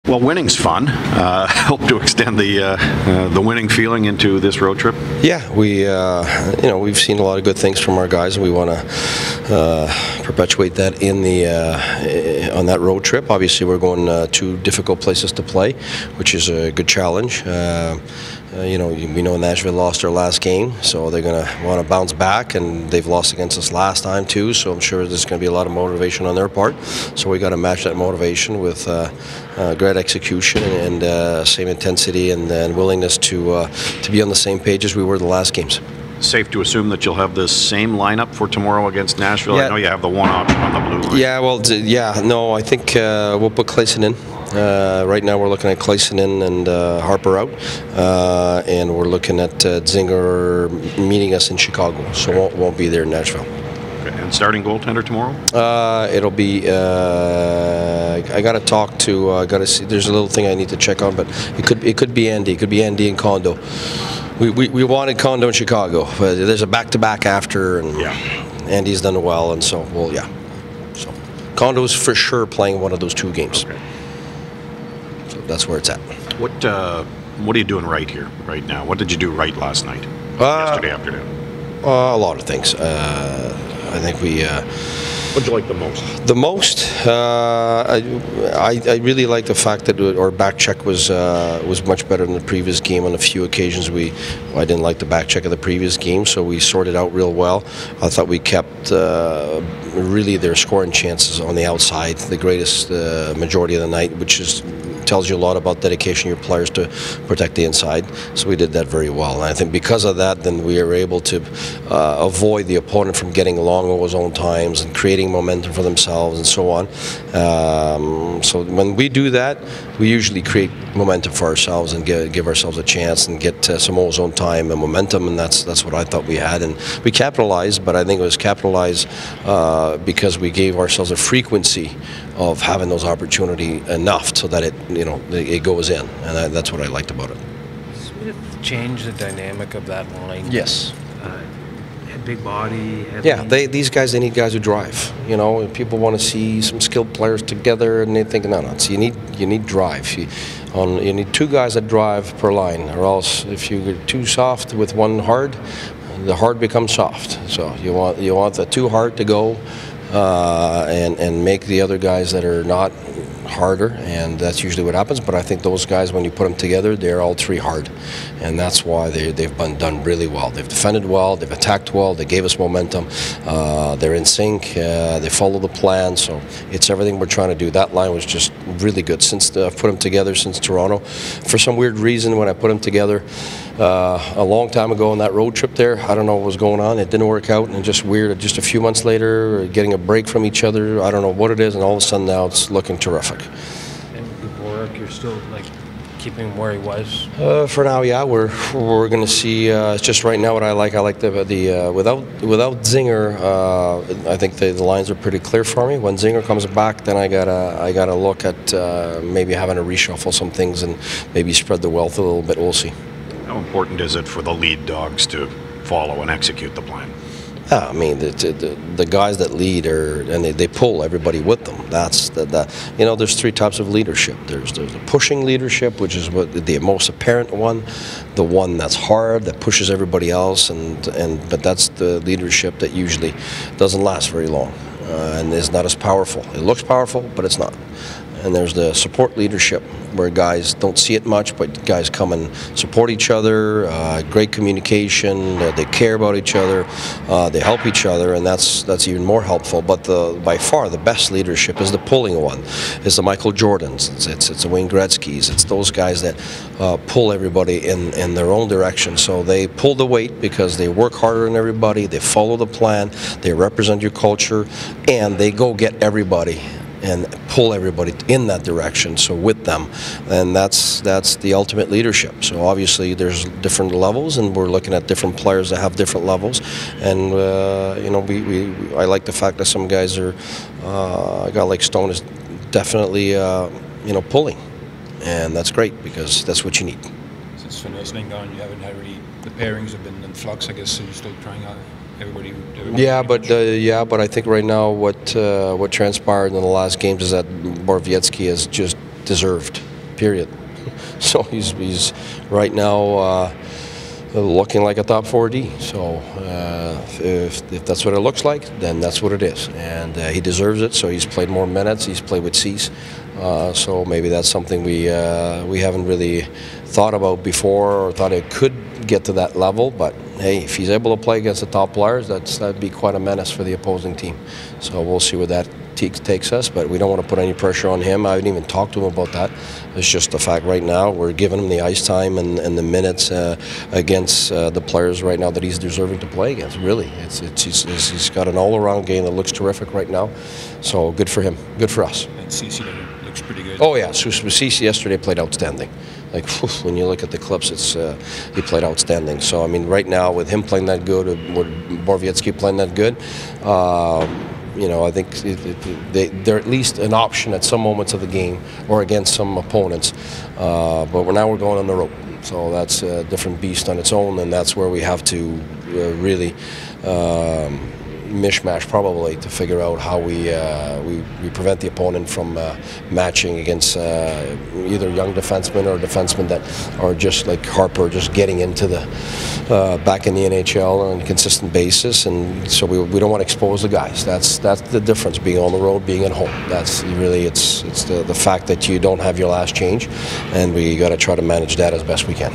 Well, winning's fun. Hope to extend the winning feeling into this road trip. Yeah, we've seen a lot of good things from our guys, and we want to perpetuate that on that road trip. Obviously, we're going to difficult places to play, which is a good challenge. We know Nashville lost their last game, so they're going to want to bounce back, and they've lost against us last time too, so I'm sure there's going to be a lot of motivation on their part. So we got to match that motivation with great execution and same intensity and willingness to be on the same page as we were the last games. Safe to assume that you'll have the same lineup for tomorrow against Nashville? Yeah. I know you have the one option on the blue line. Yeah, well, no, I think we'll put Clayson in. Right now we're looking at Clayson and Harper out, and we're looking at Zinger meeting us in Chicago, so won't be there in Nashville. Okay. And starting goaltender tomorrow? It'll be. I got to talk to. Got to see. There's a little thing I need to check on, but it could be Andy. It could be Andy and Kondo. We wanted Kondo in Chicago, but there's a back-to-back after, and Andy's done well, and so So Kondo's for sure playing one of those two games. Okay. So that's where it's at. What are you doing right here, right now? What did you do right last night? Yesterday afternoon? A lot of things. I think we. What did you like the most? The most, I really like the fact that our back check was much better than the previous game. On a few occasions, I didn't like the back check of the previous game, so we sorted out real well. I thought we kept really their scoring chances on the outside, the greatest majority of the night, which tells you a lot about dedication of your players to protect the inside. So we did that very well, and I think because of that, then we were able to avoid the opponent from getting long over his own times and creating momentum for themselves and so on. So when we do that, we usually create momentum for ourselves and give ourselves a chance and get some own time and momentum, and that's what I thought we had, and we capitalized. But I think it was capitalized because we gave ourselves a frequency of having those opportunity enough so that it goes in, and that's what I liked about it. Smith changed the dynamic of that line. Yes. Big body. Heavy. Yeah, these guys, they need guys who drive. People want to see some skilled players together, and they think, no. So you need drive. You need two guys that drive per line, or else if you get too soft with one hard, the hard becomes soft. So you want the two hard to go and make the other guys that are not harder, and that's usually what happens. But I think those guys, when you put them together, they're all three hard, and that's why they've been done really well. They've defended well, they've attacked well, they gave us momentum, they're in sync, they follow the plan, so it's everything we're trying to do. That line was just really good since I've put them together since Toronto. For some weird reason, when I put them together a long time ago on that road trip there, I don't know what was going on. It didn't work out, and just weird. Just a few months later, getting a break from each other, I don't know what it is, and all of a sudden now it's looking terrific. And with Warwick, you're still keeping him where he was? For now, yeah, we're going to see. It's just right now what I like. I like the without Zinger. I think the lines are pretty clear for me. When Zinger comes back, then I gotta look at maybe having to reshuffle some things and maybe spread the wealth a little bit. We'll see. How important is it for the lead dogs to follow and execute the plan? I mean, the guys that lead they pull everybody with them. That's there's three types of leadership. There's the pushing leadership, which is the most apparent one, the one that's hard, that pushes everybody else, but that's the leadership that usually doesn't last very long and is not as powerful. It looks powerful, but it's not. And there's the support leadership, where guys don't see it much, but guys come and support each other, great communication, they care about each other, they help each other, and that's even more helpful. But by far the best leadership is the pulling one. It's the Michael Jordans, it's the Wayne Gretzky's, it's those guys that pull everybody in their own direction. So they pull the weight because they work harder than everybody, they follow the plan, they represent your culture, and they go get everybody and pull everybody in that direction, so with them, and that's the ultimate leadership. So obviously there's different levels, and we're looking at different players that have different levels, and I like the fact that some guys are a guy like Stone is definitely pulling, and that's great because that's what you need. Since finessing gone, you haven't had really, the pairings have been in flux, I guess, so you're still trying out everybody. Yeah, but I think right now what transpired in the last games is that Borowiecki has just deserved period. So he's right now looking like a top 4D. So if that's what it looks like, then that's what it is. And he deserves it. So he's played more minutes. He's played with Cease. So maybe that's something we haven't really thought about before, or thought it could get to that level. But hey, if he's able to play against the top players, that'd be quite a menace for the opposing team. So we'll see where that takes us, but we don't want to put any pressure on him. I haven't even talked to him about that. It's just the fact right now we're giving him the ice time and the minutes against the players right now that he's deserving to play against. Really, he's got an all-around game that looks terrific right now. So good for him, good for us. And CC looks pretty good. Oh yeah, CC yesterday played outstanding. Like when you look at the clips, he played outstanding. So I mean, right now with him playing that good, with Borowiecki playing that good. You know, I think they're at least an option at some moments of the game or against some opponents. But now we're going on the road. So that's a different beast on its own, and that's where we have to really mishmash probably to figure out how we prevent the opponent from matching against either young defensemen or defensemen that are just like Harper, just getting into the back in the NHL on a consistent basis. And so we don't want to expose the guys. That's the difference, being on the road, being at home. That's really it's the fact that you don't have your last change, and we got to try to manage that as best we can.